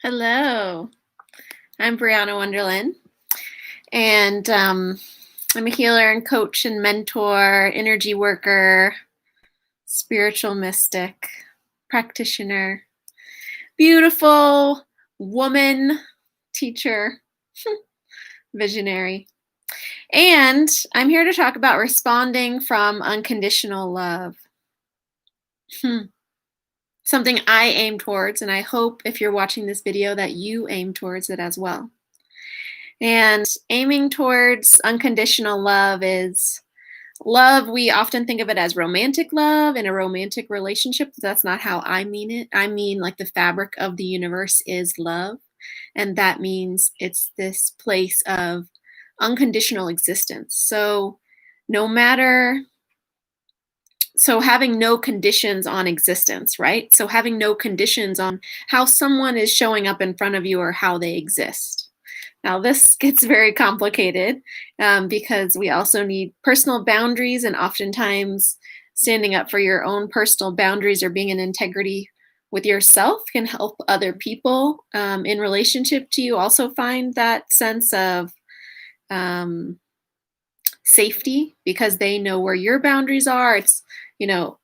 Hello, I'm Brianna Wonderland, and I'm a healer and coach and mentor, energy worker, spiritual mystic, practitioner, beautiful woman, teacher, visionary. And I'm here to talk about responding from unconditional love. Something I aim towards, and I hope if you're watching this video that you aim towards it as well. And aiming towards unconditional love is love. We often think of it as romantic love in a romantic relationship. That's not how I mean it. I mean, like, the fabric of the universe is love. And that means it's this place of unconditional existence. So, no matter, so having no conditions on existence, right? So, having no conditions on how someone is showing up in front of you or how they exist. Now, this gets very complicated because we also need personal boundaries, and oftentimes standing up for your own personal boundaries or being in integrity with yourself can help other people in relationship to you also find that sense of safety because they know where your boundaries are. It's,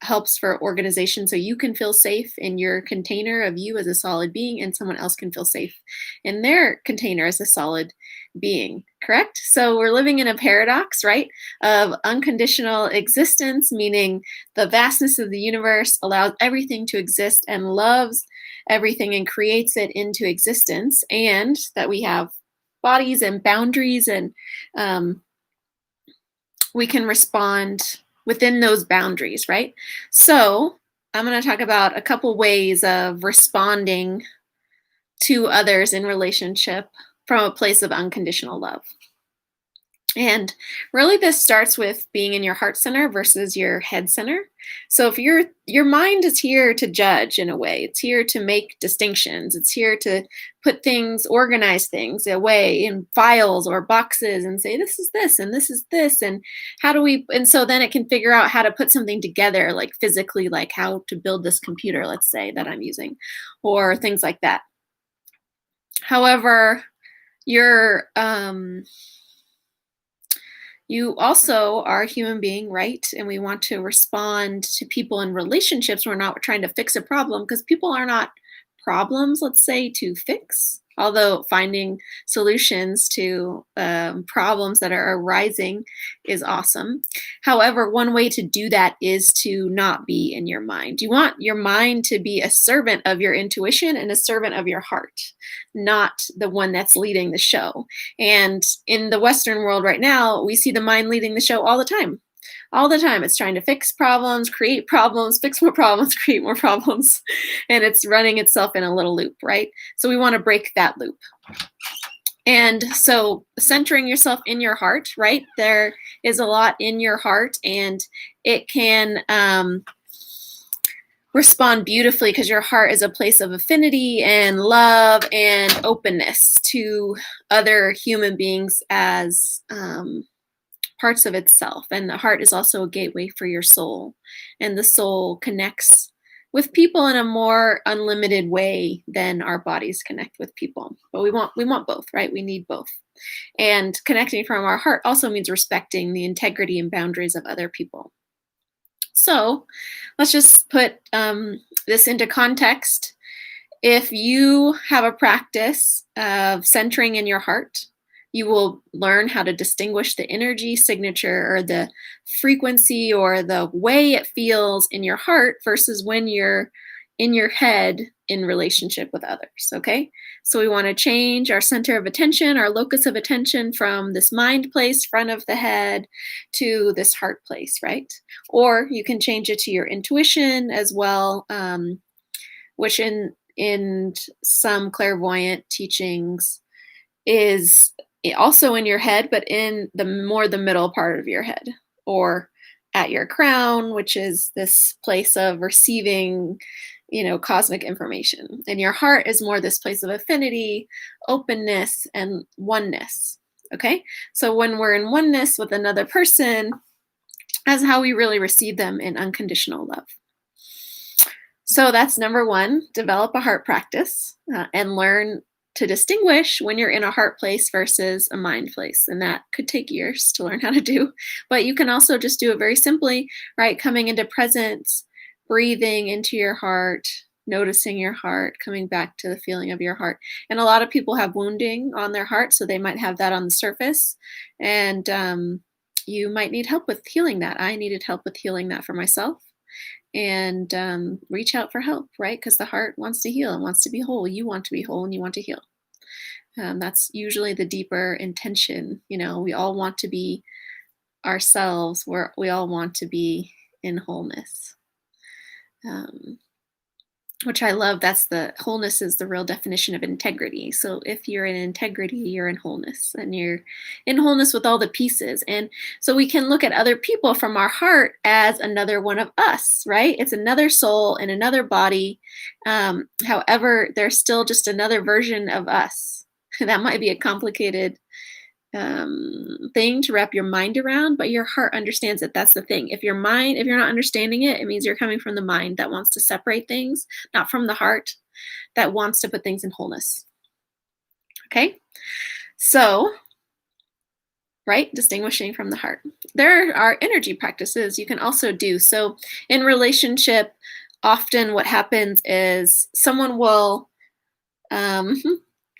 helps for organization so you can feel safe in your container of you as a solid being, and someone else can feel safe in their container as a solid being, correct? So we're living in a paradox, right, of unconditional existence, meaning the vastness of the universe allows everything to exist and loves everything and creates it into existence, and that we have bodies and boundaries, and we can respond within those boundaries, right? So I'm going to talk about a couple ways of responding to others in relationship from a place of unconditional love. And really this starts with being in your heart center versus your head center. So if your mind is here to judge in a way, it's here to make distinctions, it's here to put things, organize things away in files or boxes and say, this is this and this is this, and and so then it can figure out how to put something together, like physically, like how to build this computer, let's say, that I'm using, or things like that. However, you also are a human being, right? And we want to respond to people in relationships. We're not trying to fix a problem because people are not problems, let's say, to fix. Although finding solutions to problems that are arising is awesome. However, one way to do that is to not be in your mind. You want your mind to be a servant of your intuition and a servant of your heart, not the one that's leading the show. And in the Western world right now, we see the mind leading the show all the time. All the time, it's trying to fix problems, create problems, fix more problems, create more problems, and it's running itself in a little loop, right? So we want to break that loop. And so centering yourself in your heart, right? There is a lot in your heart, and it can respond beautifully because your heart is a place of affinity and love and openness to other human beings as parts of itself. And the heart is also a gateway for your soul, and the soul connects with people in a more unlimited way than our bodies connect with people. But we want both, right? We need both. And connecting from our heart also means respecting the integrity and boundaries of other people. So let's just put this into context. If you have a practice of centering in your heart, you will learn how to distinguish the energy signature or the frequency or the way it feels in your heart versus when you're in your head in relationship with others, okay? So we want to change our center of attention, our locus of attention, from this mind place, front of the head, to this heart place, right? Or you can change it to your intuition as well, which in some clairvoyant teachings is also in your head, but in the middle part of your head, or at your crown, which is this place of receiving, cosmic information. And your heart is more this place of affinity, openness, and oneness. Okay? So when we're in oneness with another person, that's how we really receive them in unconditional love. So that's number one, develop a heart practice and learn to distinguish when you're in a heart place versus a mind place. And that could take years to learn how to do. But you can also just do it very simply, right? Coming into presence, breathing into your heart, noticing your heart, coming back to the feeling of your heart. And a lot of people have wounding on their heart, so they might have that on the surface. And you might need help with healing that. I needed help with healing that for myself, and reach out for help, right? Because the heart wants to heal and wants to be whole. You want to be whole and you want to heal. That's usually the deeper intention. We all want to be ourselves. We all want to be in wholeness. Um, which I love. That's the wholeness is the real definition of integrity. So if you're in integrity, you're in wholeness, and you're in wholeness with all the pieces. And so we can look at other people from our heart as another one of us, right? It's another soul in another body. However, they're still just another version of us. That might be a complicated thing to wrap your mind around, but your heart understands it. That's the thing. If you're not understanding it, it means you're coming from the mind that wants to separate things, not from the heart that wants to put things in wholeness. Okay? So, right? Distinguishing from the heart. There are energy practices you can also do. So, in relationship, often what happens is someone will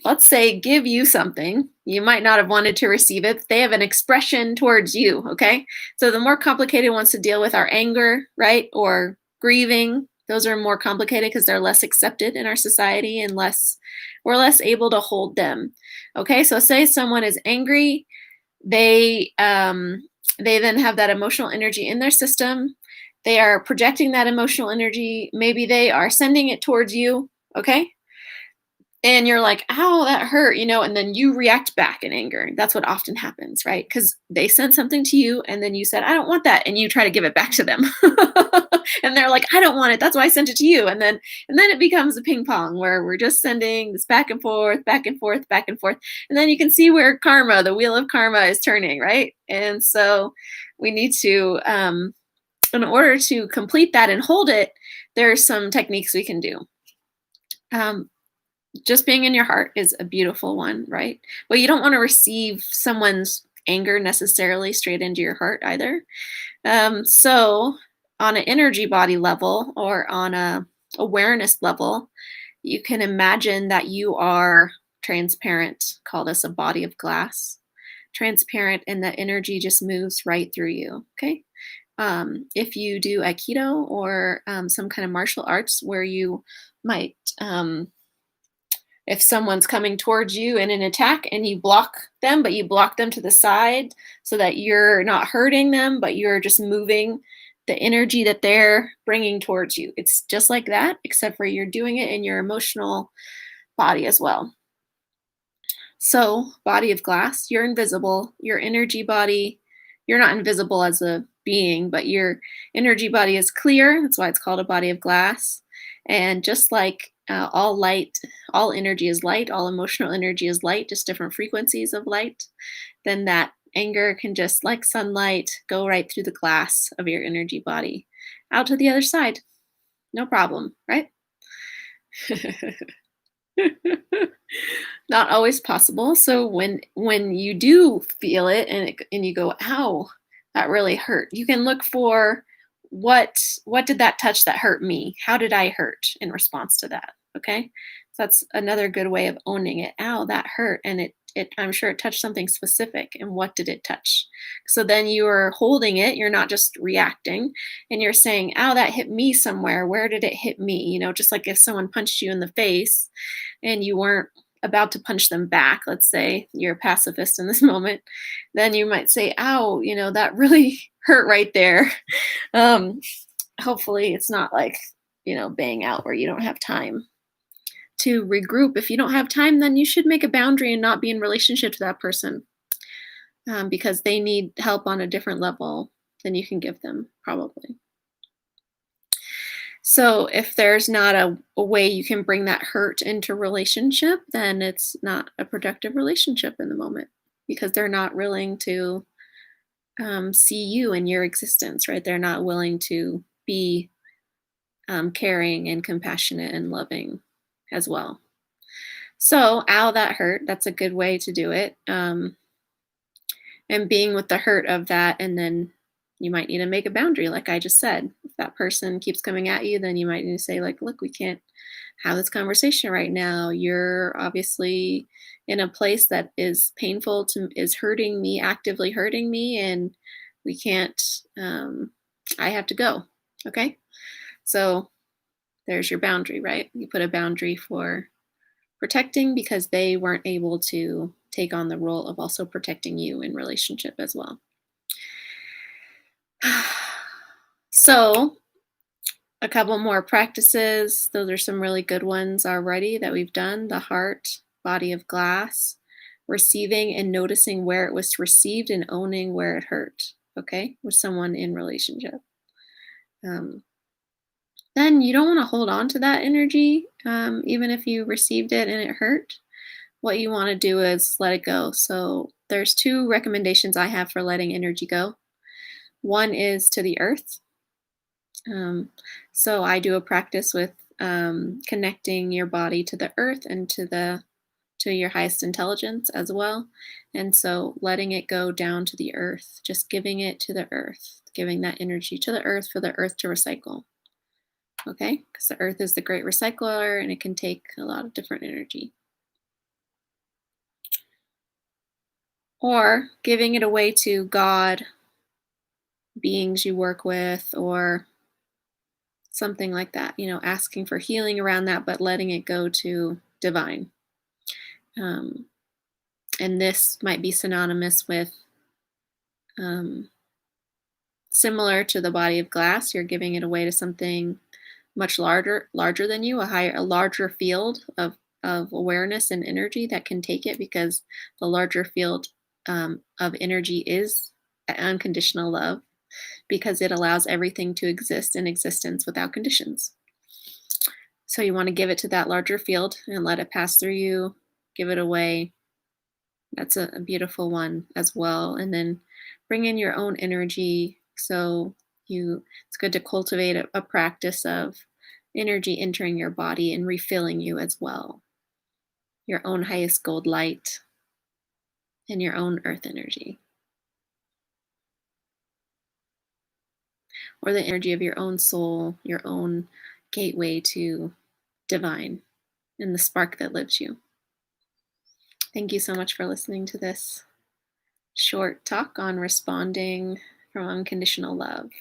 let's say, give you something. You might not have wanted to receive it, but they have an expression towards you, okay? So the more complicated ones to deal with are anger, right? Or grieving. Those are more complicated because they're less accepted in our society and we're less able to hold them. Okay, so say someone is angry, they then have that emotional energy in their system. They are projecting that emotional energy. Maybe they are sending it towards you, okay? And you're like, "Ow, that hurt," and then you react back in anger. That's what often happens, right? Because they sent something to you, and then you said, "I don't want that," and you try to give it back to them. And they're like, "I don't want it. That's why I sent it to you." And then it becomes a ping pong where we're just sending this back and forth, back and forth, back and forth. And then you can see where the wheel of karma is turning, right? And so we need to, in order to complete that and hold it, there are some techniques we can do. Um, just being in your heart is a beautiful one, right? Well, you don't want to receive someone's anger necessarily straight into your heart either. So, on an energy body level or on a awareness level, you can imagine that you are transparent. Call this a body of glass. Transparent, and the energy just moves right through you. Okay. If you do Aikido or some kind of martial arts where you might if someone's coming towards you in an attack and you block them, but you block them to the side so that you're not hurting them, but you're just moving the energy that they're bringing towards you. It's just like that, except for you're doing it in your emotional body as well. So, body of glass, you're invisible. Your energy body, you're not invisible as a being, but your energy body is clear. That's why it's called a body of glass. And just like all light, all energy is light, all emotional energy is light, just different frequencies of light, then that anger can just, like sunlight, go right through the glass of your energy body out to the other side. No problem, right? Not always possible. So when you do feel it and you go, "Ow, that really hurt," you can look for what did that touch that hurt me? How did I hurt in response to that? Okay, so that's another good way of owning it. "Ow, that hurt," and it I'm sure it touched something specific. And what did it touch? So then you're holding it. You're not just reacting, and you're saying, "Ow, that hit me somewhere. Where did it hit me?" Just like if someone punched you in the face and you weren't about to punch them back, let's say you're a pacifist in this moment, then you might say, "Ow, that really hurt right there." Um, Hopefully, it's not like, bang out where you don't have time to regroup. If you don't have time, then you should make a boundary and not be in relationship to that person, because they need help on a different level than you can give them, probably. So if there's not a way you can bring that hurt into relationship, then it's not a productive relationship in the moment, because they're not willing to see you in your existence, right? They're not willing to be caring and compassionate and loving as well. So, ow, that hurt. That's a good way to do it. And being with the hurt of that, and then you might need to make a boundary, like I just said. If that person keeps coming at you, then you might need to say, like, look, we can't have this conversation right now. You're obviously in a place that is painful to is hurting me, actively hurting me, and we can't I have to go. Okay? So there's your boundary, right? You put a boundary for protecting because they weren't able to take on the role of also protecting you in relationship as well. So, a couple more practices. Those are some really good ones already that we've done. The heart, body of glass, receiving and noticing where it was received and owning where it hurt. Okay, with someone in relationship. Um, then you don't want to hold on to that energy, even if you received it and it hurt. What you want to do is let it go. So there's two recommendations I have for letting energy go. One is to the earth. Um, so I do a practice with connecting your body to the earth and to your highest intelligence as well. And so letting it go down to the earth, just giving it to the earth, giving that energy to the earth for the earth to recycle. Okay? Because the earth is the great recycler and it can take a lot of different energy. Or giving it away to God, beings you work with, or something like that, asking for healing around that, but letting it go to divine. Um, and this might be synonymous with um, similar to the body of glass. You're giving it away to something much larger than you, a larger field of awareness and energy that can take it, because the larger field of energy is unconditional love, because it allows everything to exist in existence without conditions. So you want to give it to that larger field and let it pass through you, give it away. That's a beautiful one as well. And then bring in your own energy. So it's good to cultivate a practice of energy entering your body and refilling you as well. Your own highest gold light and your own earth energy, or the energy of your own soul, your own gateway to divine and the spark that lives you. Thank you so much for listening to this short talk on responding from unconditional love.